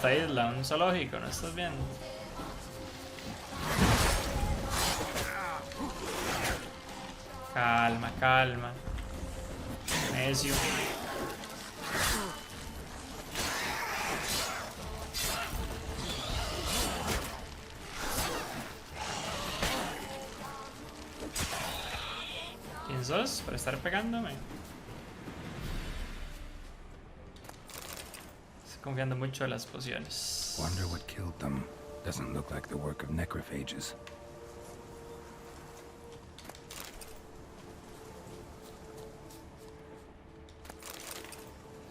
esta isla? Un zoológico, ¿no estás viendo? Calma, calma. Necio. ¿Quién sos? Para estar pegándome. Estoy confiando mucho en las pociones. Wonder what killed them. Doesn't look like the work of necrophages.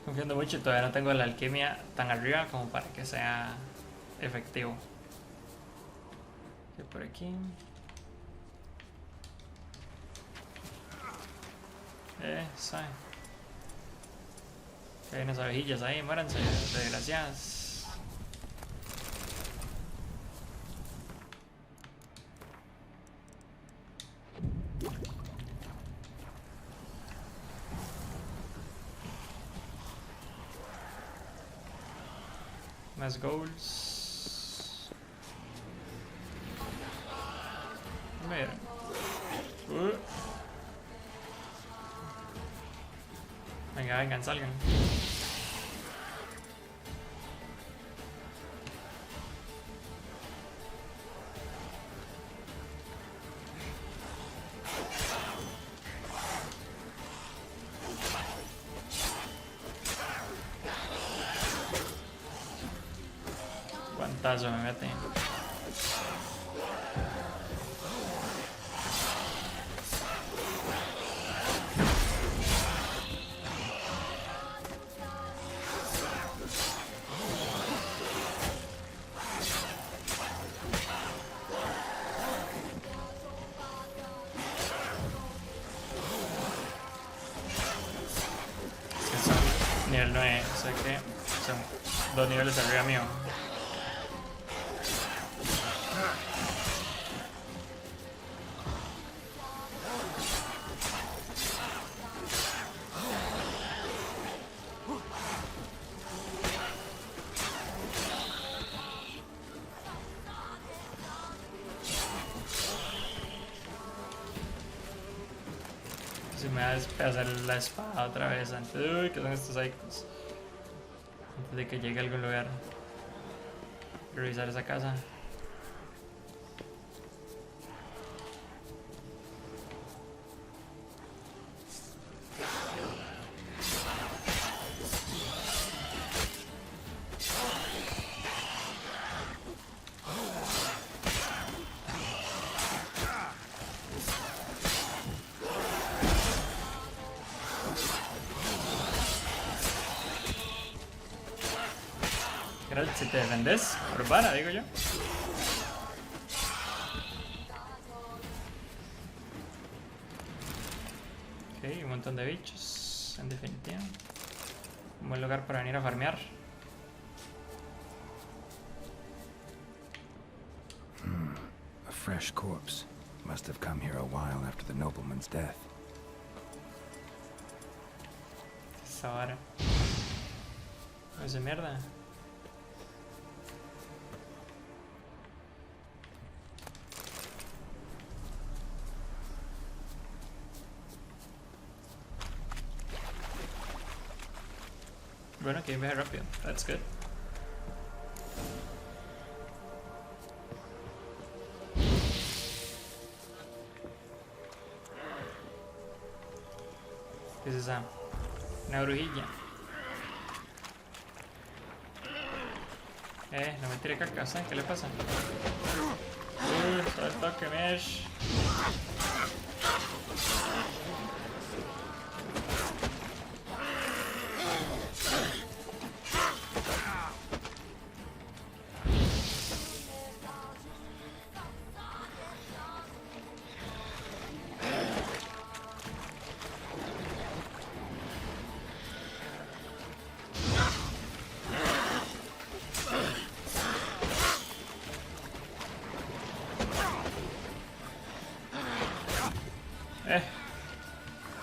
Confiando mucho y todavía no tengo la alquimia tan arriba como para que sea efectivo. ¿Qué por aquí? ¿Sabe? Hay unas abejillas ahí, muéranse, desgraciadas. Más goals. Mira. Venga, vengan, salgan. Guantazo me mete. Nivel 9, o sea que son 2 niveles arriba mío. Si me va a despedazar la espada otra vez antes. Uy, ¿qué son estos psychos? Antes de que llegue a algún lugar. Revisar esa casa. Si te defendes, por vara, digo yo. Ok, un montón de bichos, en definitiva. Un buen lugar para venir a farmear. A fresh corpse. Must have come here a while after the nobleman's death. Esa vara. No es de mierda. Bueno, que viaje rápido. That's good. ¿Qué es esa? Una brujilla. No me tire caca, ¿sabes qué le pasa? Todo el toque, mesh.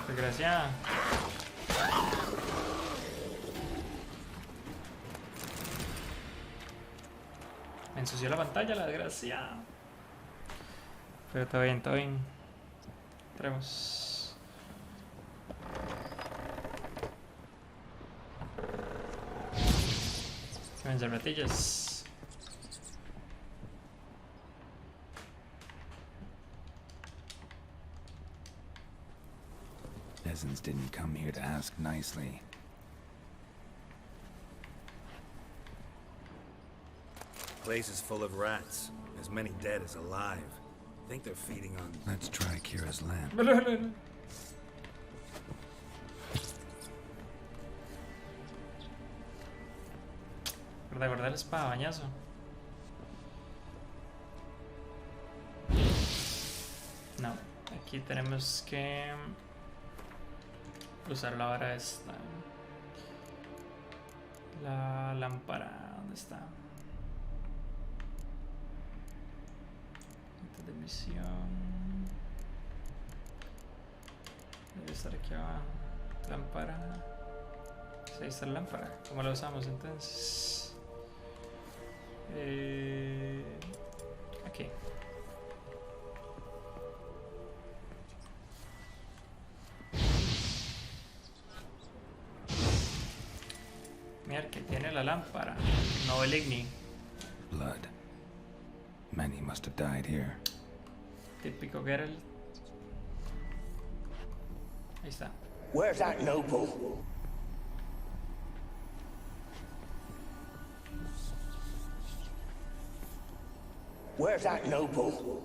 Desgraciada. Me ensució la pantalla, la desgracia. Pero todo bien, todo bien. Entremos. Quédense ratillas. Peasants didn't come here to ask nicely. Place is full of rats. As many dead as alive. Think they're feeding on... Let's try Kira's lamp. Guarda, guarda la espada, bañazo. No, aquí tenemos que usar la vara esta. La lámpara, ¿dónde está? De misión. Debe estar aquí abajo. Lámpara. Sí, ahí está la lámpara. ¿Cómo la usamos entonces? Aquí. Mira que tiene la lámpara. No el igni. Blood. Many must have died here. Típico Geralt. Ahí está. Where's that noble? Where's that noble?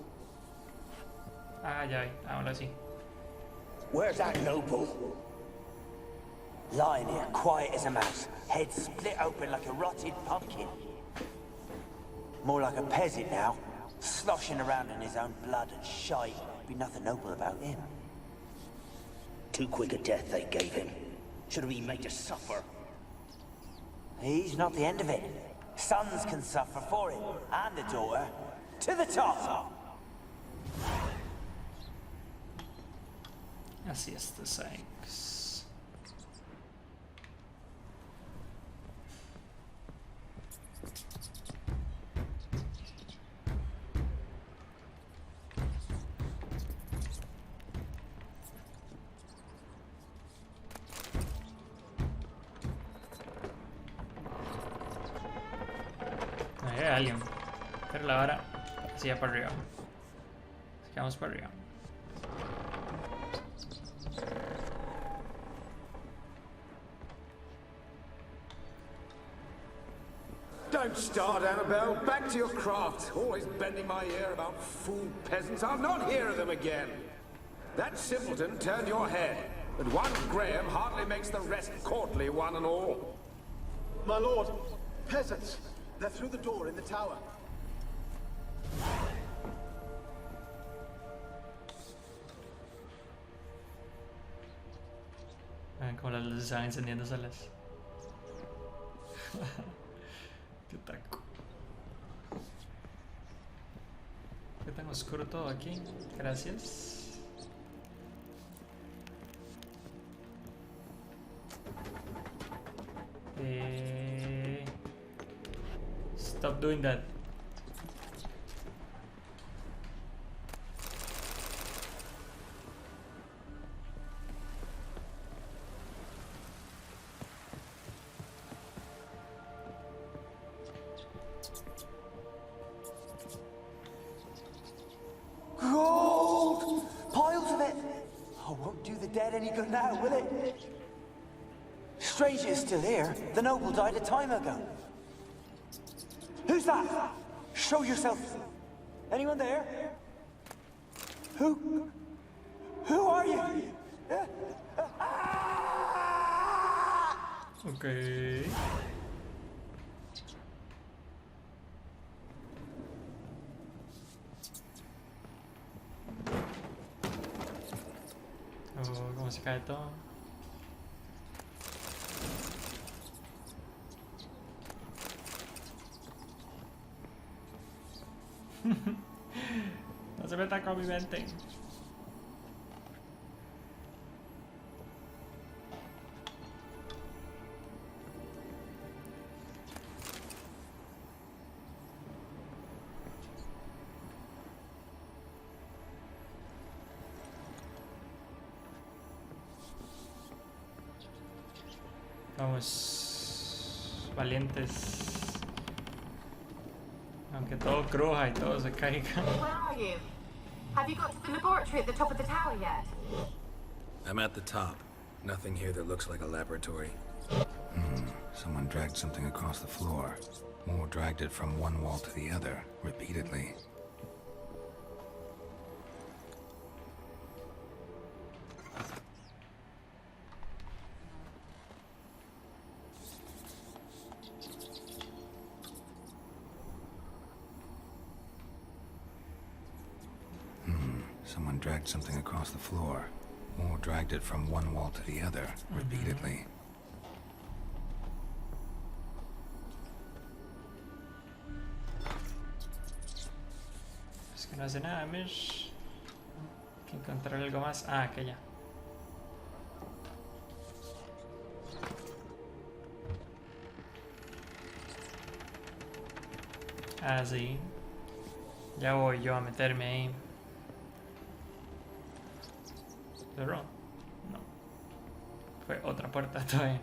Ah, ya vi. Ahora sí. Where's that noble? Lying here, quiet as a mouse, head split open like a rotted pumpkin. More like a peasant now, sloshing around in his own blood and shite. Be nothing noble about him. Too quick a death they gave him. Should have been made to suffer. He's not the end of it. Sons can suffer for it, and the daughter. To the top! Así está, Sykes. Ahí hay alguien. Pero la vara hacia para arriba. Así que vamos para arriba. Don't start, Annabelle. Back to your craft. Always bending my ear about fool peasants. I'll not hear of them again. That simpleton turned your head. But one Graham hardly makes the rest courtly, one and all. My lord, peasants. They're through the door in the tower. Vean como las luces se van encendiendo solas. Qué taco. ¿Qué tan oscuro todo aquí? Gracias. Stop doing that. Gold! Piles of it! Oh, won't do the dead any good now, will it? Strange it's still here. The noble died a time ago. Who's that? Show yourself. Anyone there? Who are you? Okay. Oh, cómo se cae todo. No se meta con mi mente. Vamos, valientes. Aunque todo cruja y todo se caiga. Where are you? Have you got to the laboratory at the top of the tower yet? I'm at the top. Nothing here that looks like a laboratory. Someone dragged something across the floor. Or dragged it from one wall to the other, repeatedly. Someone dragged something across the floor. Or dragged it from one wall to the other, repeatedly. Es que no hace nada, Mish. Hay que encontrar algo más. Ah, aquella. Ah, sí. Ya voy yo a meterme ahí. ¿Cerró? No. Fue otra puerta todavía.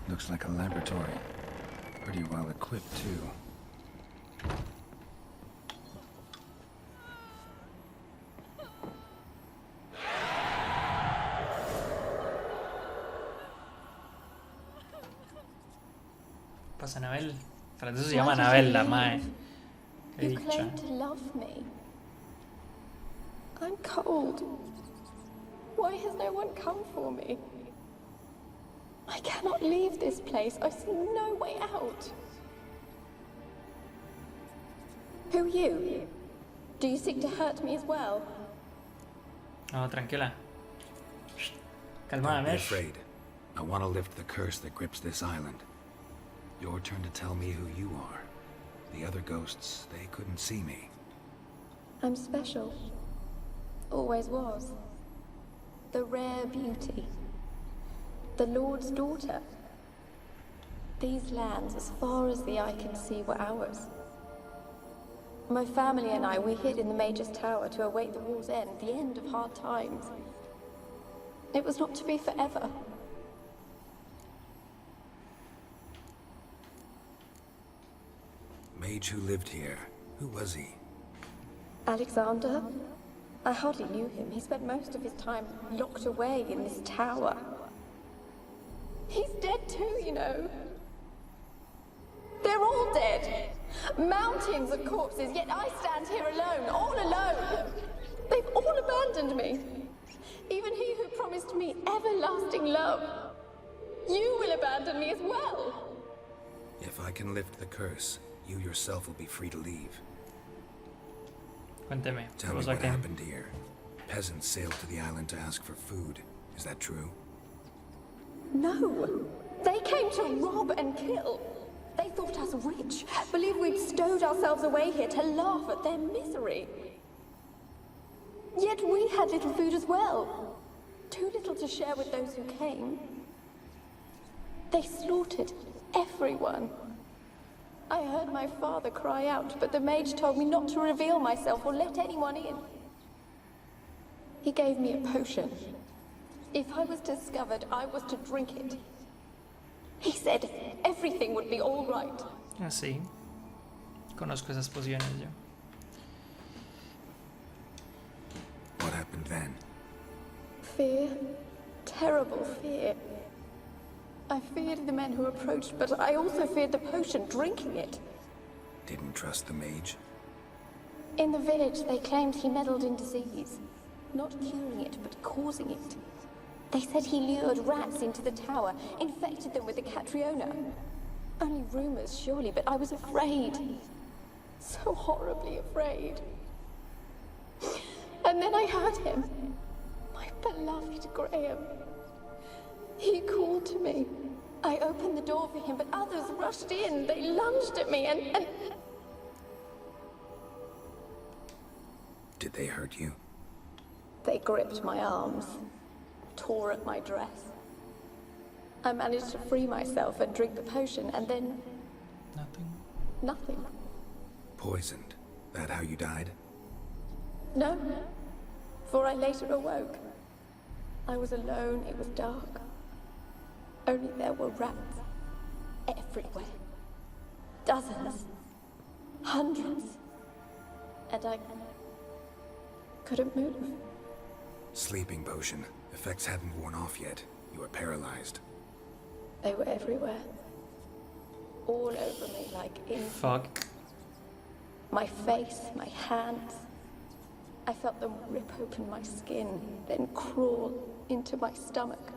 Looks like a laboratory. Pretty well equipped, too. Pasa Anabel. Tras de eso se llama Anabel, la mae. Qué You dicha. claim to love me. I'm cold. Why has no one come for me? I cannot leave this place. I see no way out. Who are you? Do you seek to hurt me as well? No, tranquila. Calmada, Don't be Mish. afraid. I want to lift the curse that grips this island. Your turn to tell me who you are. The other ghosts, they couldn't see me. I'm special. Always was. The rare beauty. The Lord's daughter. These lands, as far as the eye can see, were ours. My family and I, we hid in the Major's Tower to await the war's end, the end of hard times. It was not to be forever. Mage who lived here. Who was he? Alexander? I hardly knew him. He spent most of his time locked away in this tower. He's dead too, you know. They're all dead. Mountains of corpses, yet I stand here alone, all alone. They've all abandoned me. Even he who promised me everlasting love. You will abandon me as well. If I can lift the curse, you yourself will be free to leave. Cuénteme. Tell me Vos what aquí. happened here. Peasants sailed to the island to ask for food. Is that true? No. They came to rob and kill. They thought us rich, believed we'd stowed ourselves away here to laugh at their misery. Yet we had little food as well. Too little to share with those who came. They slaughtered everyone. I heard my father cry out, but the mage told me not to reveal myself or let anyone in. He gave me a potion. If I was discovered, I was to drink it. He said everything would be all right. Ah, sí. Conozco esas pociones yo. What happened then? Fear. Terrible fear. I feared the men who approached, but I also feared the potion, drinking it. Didn't trust the mage? In the village, they claimed he meddled in disease. Not curing it, but causing it. They said he lured rats into the tower, infected them with the Catriona. Only rumors, surely, but I was afraid. So horribly afraid. And then I heard him. My beloved Graham. He called to me. I opened the door for him, but others rushed in. They lunged at me and... Did they hurt you? They gripped my arms, tore at my dress. I managed to free myself and drink the potion, and then... Nothing. nothing. Poisoned. That how you died? No, for I later awoke. I was alone, it was dark. Only there were rats everywhere. Dozens. Hundreds. And I couldn't move. Sleeping potion. Effects hadn't worn off yet. You were paralyzed. They were everywhere. All over me like ink. Fuck. My face, my hands. I felt them rip open my skin, then crawl into my stomach.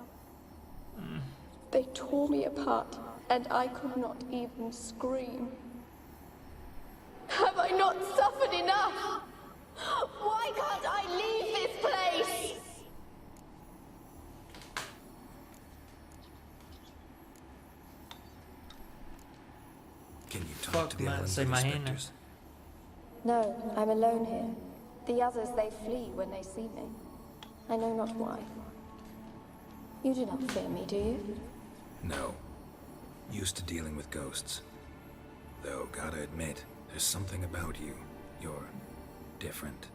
They tore me apart, and I could not even scream. Have I not suffered enough? Why can't I leave this place? Can you talk Fuck, to the man, island's se little imagina. specters? No, I'm alone here. The others, they flee when they see me. I know not why. You do not fear me, do you? No. Used to dealing with ghosts. Though, gotta admit, there's something about you. You're different.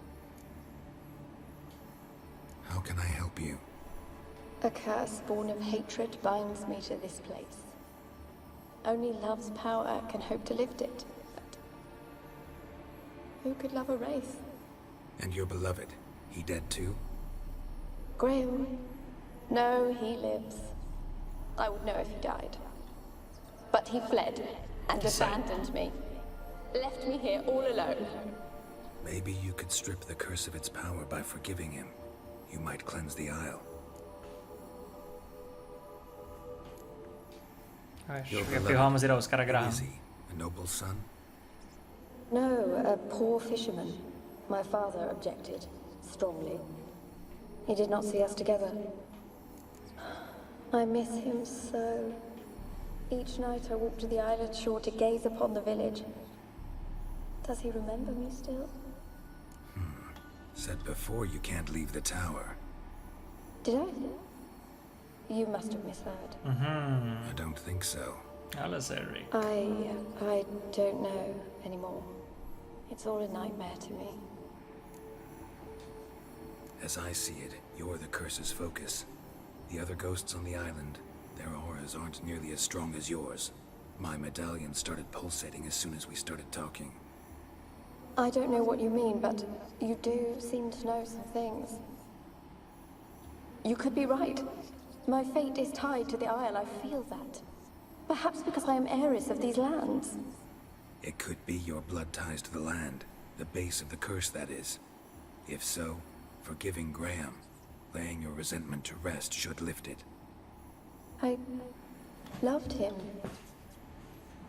How can I help you? A curse born of hatred binds me to this place. Only love's power can hope to lift it. But who could love a wraith? And your beloved, he dead too? Grail? No, he lives. I would know if he died. But he fled and abandoned me. Left me here all alone. Maybe you could strip the curse of its power by forgiving him. You might cleanse the isle. A ver, Your que beloved, fijo vamos a ir a buscar a who Graham. is he? A noble son? No, a poor fisherman. My father objected strongly. He did not see us together. I miss him so. Each night I walk to the island shore to gaze upon the village. Does he remember me still? Said before you can't leave the tower. Did I? You must have misheard. I don't think so. Alla Serri. I don't know anymore. It's all a nightmare to me. As I see it, you're the curse's focus. The other ghosts on the island, their auras aren't nearly as strong as yours. My medallion started pulsating as soon as we started talking. I don't know what you mean, but you do seem to know some things. You could be right. My fate is tied to the Isle, I feel that. Perhaps because I am heiress of these lands. It could be your blood ties to the land, the base of the curse, that is. If so, forgiving Graham, laying your resentment to rest should lift it. I loved him.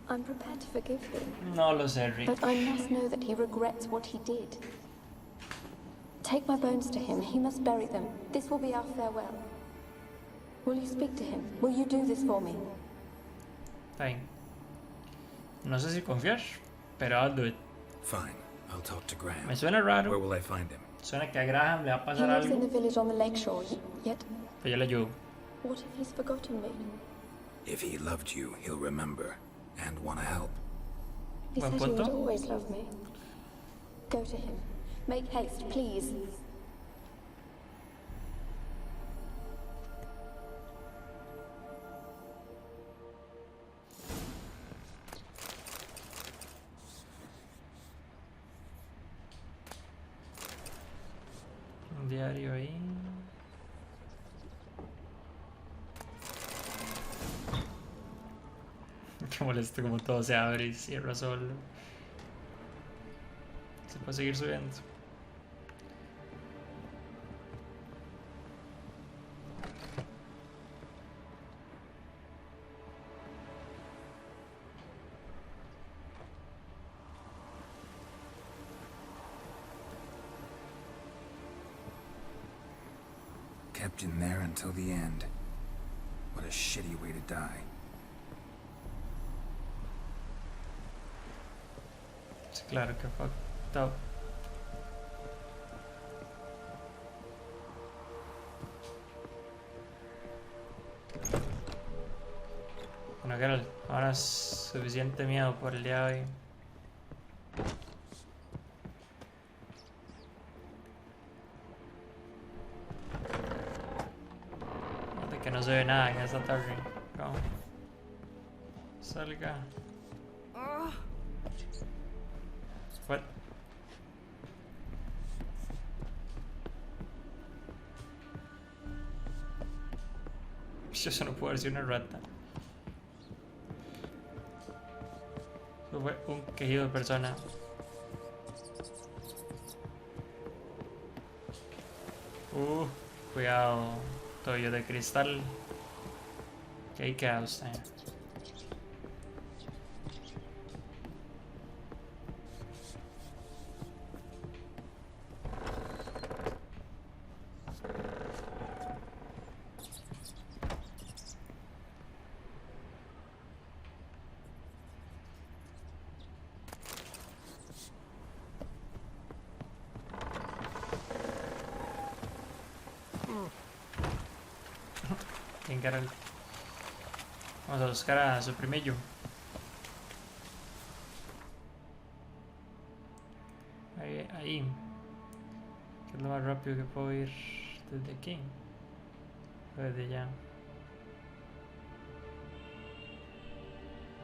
I'm prepared to forgive him. No lo sé, Rick. But I must know that he regrets what he did. Take my bones to him. He must bury them. This will be our farewell. Will you speak to him? Will you do this for me? Fine. No sé si confiar, pero I'll do it. Fine, I'll talk to Graham. Me suena raro. Where will I find him? Suena que a Graham le va a He pasar lives in algo, the village on the lakeshore, yet pero yo le ayudo. what if he's forgotten me? If he loved you, he'll remember, and want to help. He Buen said he would punto. always love me. Go to him. Make haste, please. Un diario ahí. Qué molesto como todo se abre y cierra solo. Se puede seguir subiendo. Kept in there until the end. What a shitty way to die. Sí, claro que fucked up. Bueno, Geralt, ahora es suficiente miedo por el día de hoy. se ve nada en esta torre. ¿Cómo? Salga. What? Eso no puede ser una rata. Eso fue un quejido de persona. Cuidado, tobillo de cristal. Que ahí queda usted. ¿Quién cara? Vamos a buscar a su primillo. Ahí. ¿Qué es lo más rápido que puedo ir desde aquí? O desde allá.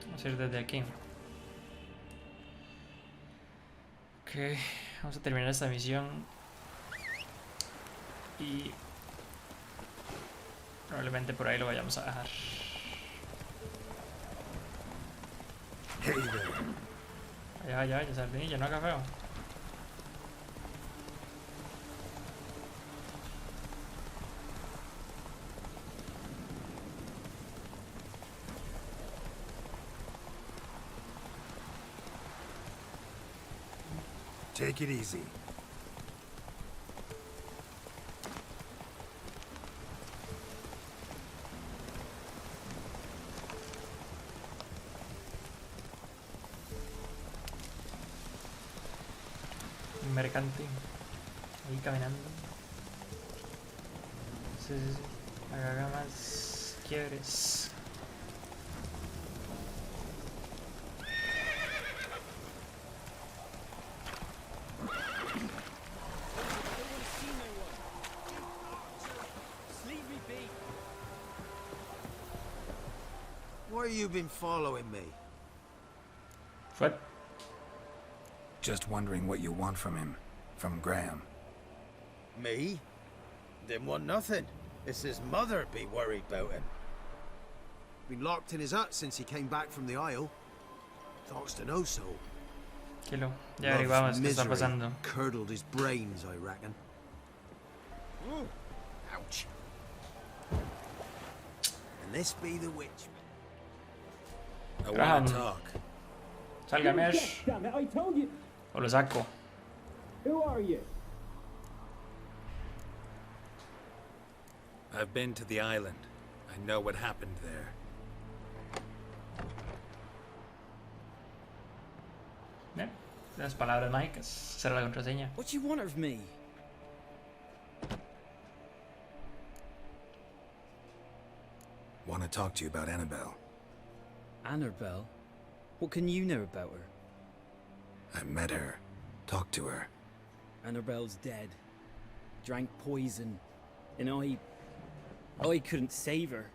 Vamos a ir desde aquí. Ok, vamos a terminar esta misión. Y probablemente por ahí lo vayamos a dejar. Vaya, sardinilla, no haga feo. Take it easy. Un mercante. Ahí caminando. Sí. Haga más quiebres. Why you been following me? What? Just wondering what you want from him. From Graham. Me? Didn't want nothing. It's his mother be worried about him. Been locked in his hut since he came back from the Isle. Thoughts to know so. Kilo. Ya averiguamos qué está Misery pasando. curdled his brains, I reckon. Ooh, ouch. And this be the witch. I want to talk. Salga, Mesh. Damn it, I told you. O lo saco. Who are you? I've been to the island. I know what happened there. Bien. Las palabras mágicas. Será la contraseña. What do you want of me? Want to talk to you about Annabelle. Annabelle? What can you know about her? I met her. Talked to her. Annabelle's dead. Drank poison. And I couldn't save her.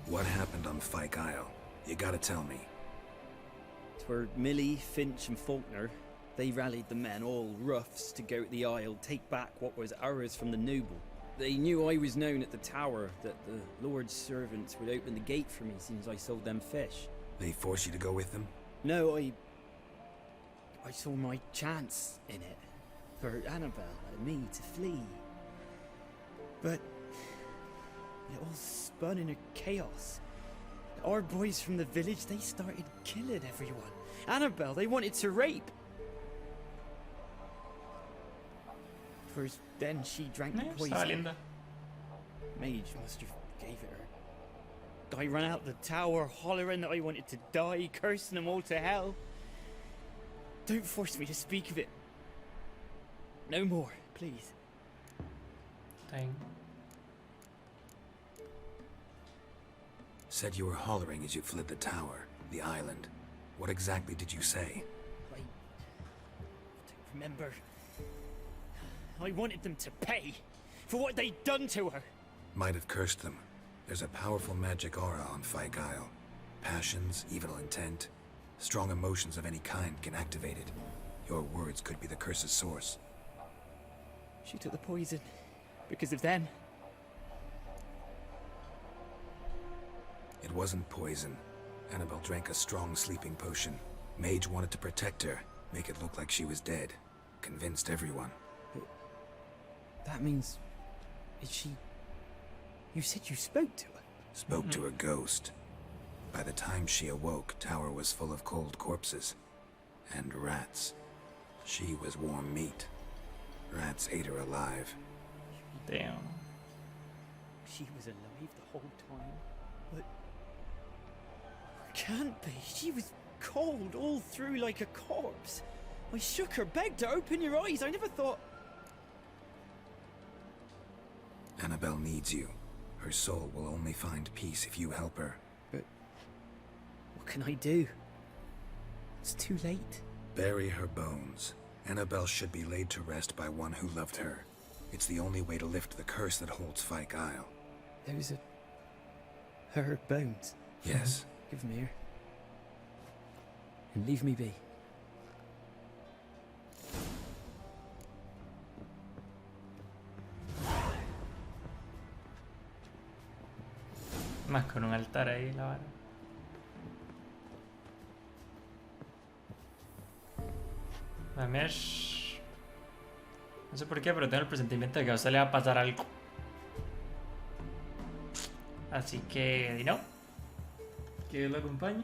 What happened on Fyke Isle? You gotta tell me. 'Twere Millie, Finch and Faulkner. They rallied the men, all roughs, to go to the Isle, take back what was ours from the noble. They knew I was known at the tower, that the Lord's servants would open the gate for me since I sold them fish. They forced you to go with them? No, I saw my chance in it. For Annabelle and me to flee. But it all spun in a chaos. Our boys from the village, they started killing everyone. Annabelle, they wanted to rape. First, then she drank the Estaba poison. linda. Mage must have gave it her. I ran out the tower, hollering that I wanted to die, cursing them all to hell. Don't force me to speak of it. No more, please. Dang. Said you were hollering as you fled the tower, the island. What exactly did you say? I don't remember. I wanted them to pay for what they'd done to her. Might have cursed them. There's a powerful magic aura on Fyke Isle. Passions, evil intent, strong emotions of any kind can activate it. Your words could be the curse's source. She took the poison because of them. It wasn't poison. Annabelle drank a strong sleeping potion. Mage wanted to protect her, make it look like she was dead. Convinced everyone. But that means... is she... You said you spoke to her? Spoke to a ghost. By the time she awoke, Tower was full of cold corpses. And rats. She was warm meat. Rats ate her alive. Damn. She was alive the whole time? But... Can't be. She was cold all through like a corpse. I shook her, begged her, open your eyes. I never thought... Annabelle needs you. Her soul will only find peace if you help her. But... what can I do? It's too late. Bury her bones. Annabelle should be laid to rest by one who loved her. It's the only way to lift the curse that holds Fyke Isle. Those are... her bones? Yes. Give them here. And leave me be. Más con un altar ahí, la vara. A ver... No sé por qué, pero tengo el presentimiento de que a usted le va a pasar algo. Así que, di no. Que Dios lo acompañe.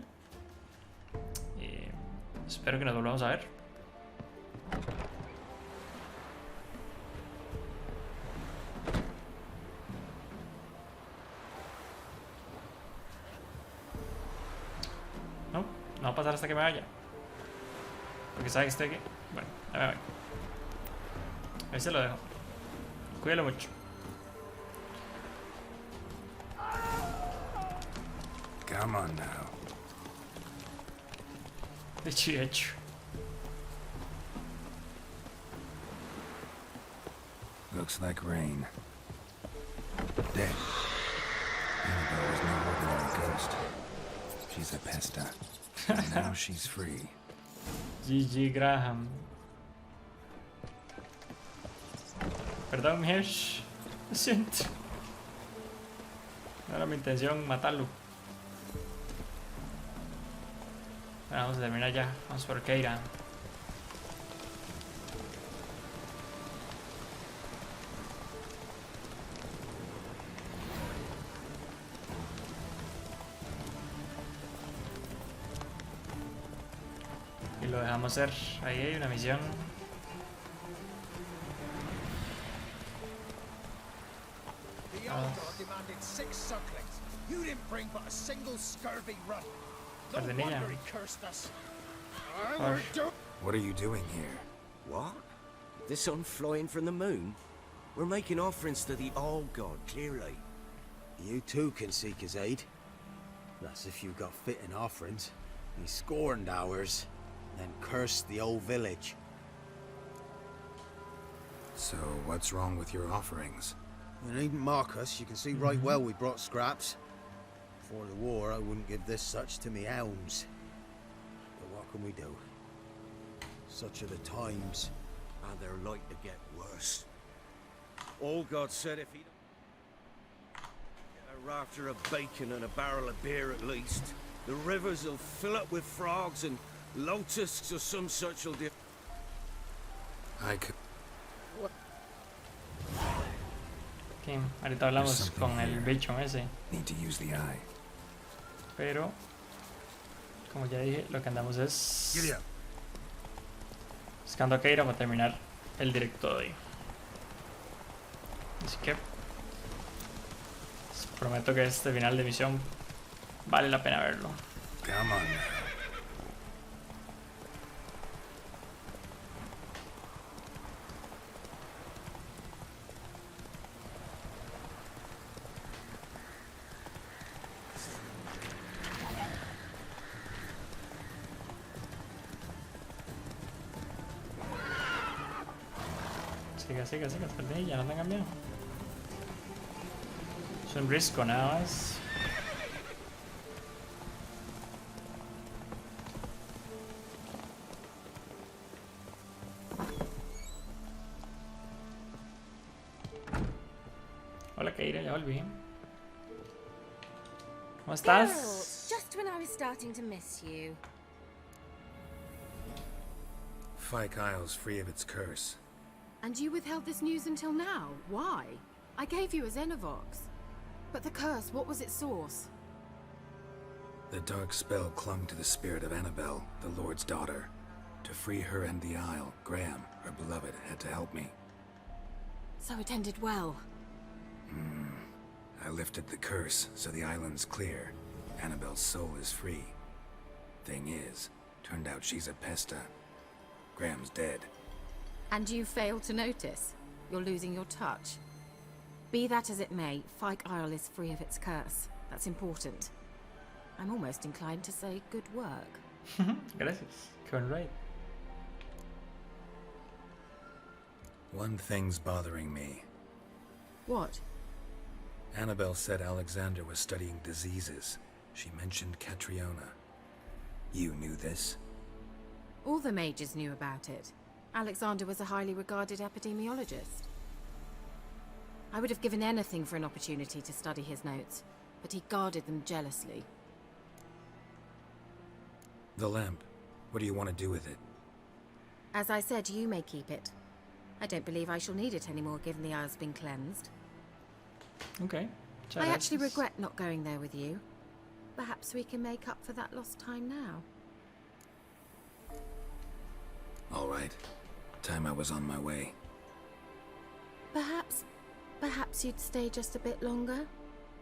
Espero que nos volvamos a ver. No, no va a pasar hasta que me vaya. Porque sabe que estoy aquí. Bueno, ya me voy. Ahí se lo dejo. Cuídalo mucho. Come on now. Dicho y hecho. Looks like rain. Dead. Annabelle was no ordinary ghost. She's a pesta. And now she's free. GG Graham. Perdón, Hirsch. Lo siento. No era mi intención matarlo. Bueno, vamos a terminar ya. Vamos por Keira. Y lo dejamos ser. Ahí hay una misión. The old god demanded 6 sucklings. You didn't bring but a single scurvy run. No Sardinilla. wonder he cursed us. What are you doing here? What? The sun flying from the moon? We're making offerings to the old god, clearly. You too can seek his aid. That's if you got fitting offerings. He scorned ours, then cursed the old village. So, what's wrong with your offerings? You needn't mock us. You can see right well we brought scraps. Before the war, I wouldn't give this such to me hounds. But what can we do? Such are the times. And they're like to get worse. Old God said if he don't get a rafter of bacon and a barrel of beer at least, the rivers will fill up with frogs and locusts or some such will do. I could... Okay, ahorita hablamos con el bicho ese. Need to use the eye. Pero, como ya dije, lo que andamos es buscando a Keira para terminar el directo de hoy. Así que les prometo que este final de misión vale la pena verlo. Come on now. Siga, sardinilla, no tengan miedo. Es un risco nada más. Hola Keira, ya volví. ¿Cómo estás? Just when I was starting to miss you. Fyke Isle's free of its curse. And you withheld this news until now? Why? I gave you a Xenovox. But the curse, what was its source? The dark spell clung to the spirit of Annabelle, the Lord's daughter. To free her and the Isle, Graham, her beloved, had to help me. So it ended well. I lifted the curse, so the island's clear. Annabelle's soul is free. Thing is, turned out she's a pesta. Graham's dead. And you failed to notice? You're losing your touch. Be that as it may, Fyke Isle is free of its curse. That's important. I'm almost inclined to say good work. Gracias. Going right. One thing's bothering me. What? Annabelle said Alexander was studying diseases. She mentioned Catriona. You knew this? All the mages knew about it. Alexander was a highly regarded epidemiologist. I would have given anything for an opportunity to study his notes, but he guarded them jealously. The lamp. What do you want to do with it? As I said, you may keep it. I don't believe I shall need it anymore, given the Isle's been cleansed. Okay. I actually regret not going there with you. Perhaps we can make up for that lost time now. All right. Time I was on my way. Perhaps you'd stay just a bit longer?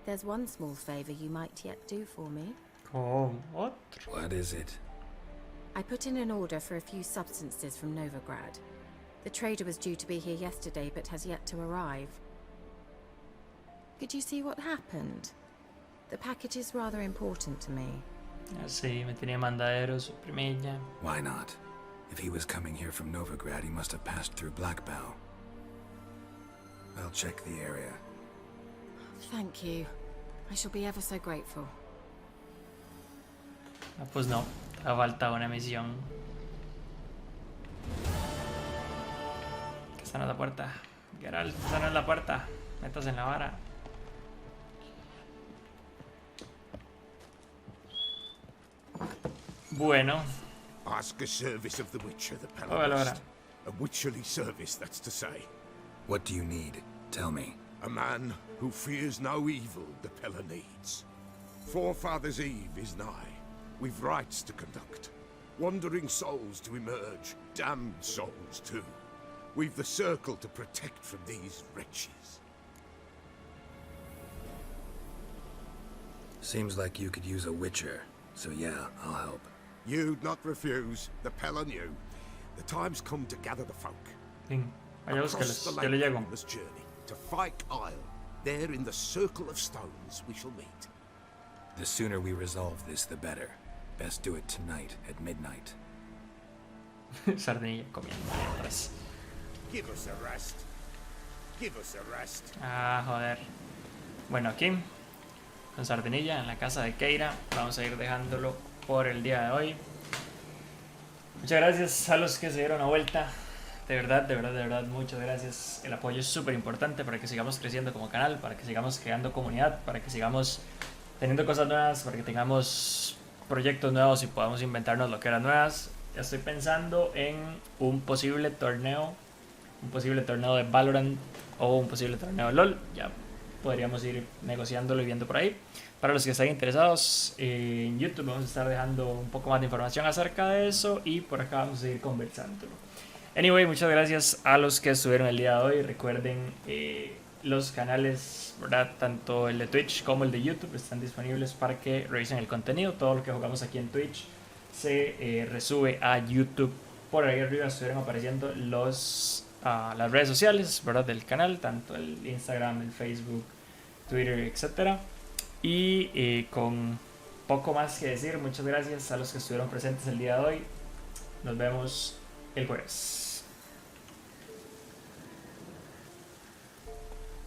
There's one small favor you might yet do for me. What? What is it? I put in an order for a few substances from Novigrad. The trader was due to be here yesterday, but has yet to arrive. Could you see what happened? The package is rather important to me. Sí, me tenía mandadero su primilla. Why not? If he was coming here from Novigrad, he must have passed through Blackbow. I'll check the area. Thank you. I shall be ever so grateful. Ah, pues no, te falta una misión. Que está en la puerta. Geralt, está en la puerta. Metas en la vara. Bueno. Ask a service of the Witcher, the Oh, allora. A witcherly service, that's to say. What do you need? Tell me. A man who fears no evil the Pella needs. Forefathers' Eve is nigh. We've rites to conduct. Wandering souls to emerge. Damned souls, too. We've the circle to protect from these wretches. Seems like you could use a witcher. So yeah, I'll help. You'd not refuse. The Pella knew. The time's come to gather the folk. Across the land on this journey to Fyke Isle. There in the circle of stones we shall meet. The sooner we resolve this, the better. Best do it tonight at midnight. Sardinilla comiendo mientras. Give us a rest. Give us a rest. Ah, joder. Bueno, aquí, con Sardinilla en la casa de Keira. Vamos a ir dejándolo por el día de hoy. Muchas gracias a los que se dieron la vuelta. De verdad, muchas gracias. El apoyo es súper importante para que sigamos creciendo como canal, para que sigamos creando comunidad, para que sigamos teniendo cosas nuevas, para que tengamos proyectos nuevos y podamos inventarnos lo que eran nuevas. Ya estoy pensando en un posible torneo de Valorant o un posible torneo de LOL. Ya podríamos ir negociándolo y viendo por ahí. Para los que estén interesados, en YouTube vamos a estar dejando un poco más de información acerca de eso y por acá vamos a seguir conversándolo. Anyway, muchas gracias a los que estuvieron el día de hoy. Recuerden, los canales, ¿verdad? Tanto el de Twitch como el de YouTube están disponibles para que revisen el contenido. Todo lo que jugamos aquí en Twitch se resube a YouTube. Por ahí arriba estuvieron apareciendo las redes sociales, ¿verdad? Del canal, tanto el Instagram, el Facebook, Twitter, etc. Y con poco más que decir, muchas gracias a los que estuvieron presentes el día de hoy. Nos vemos el jueves.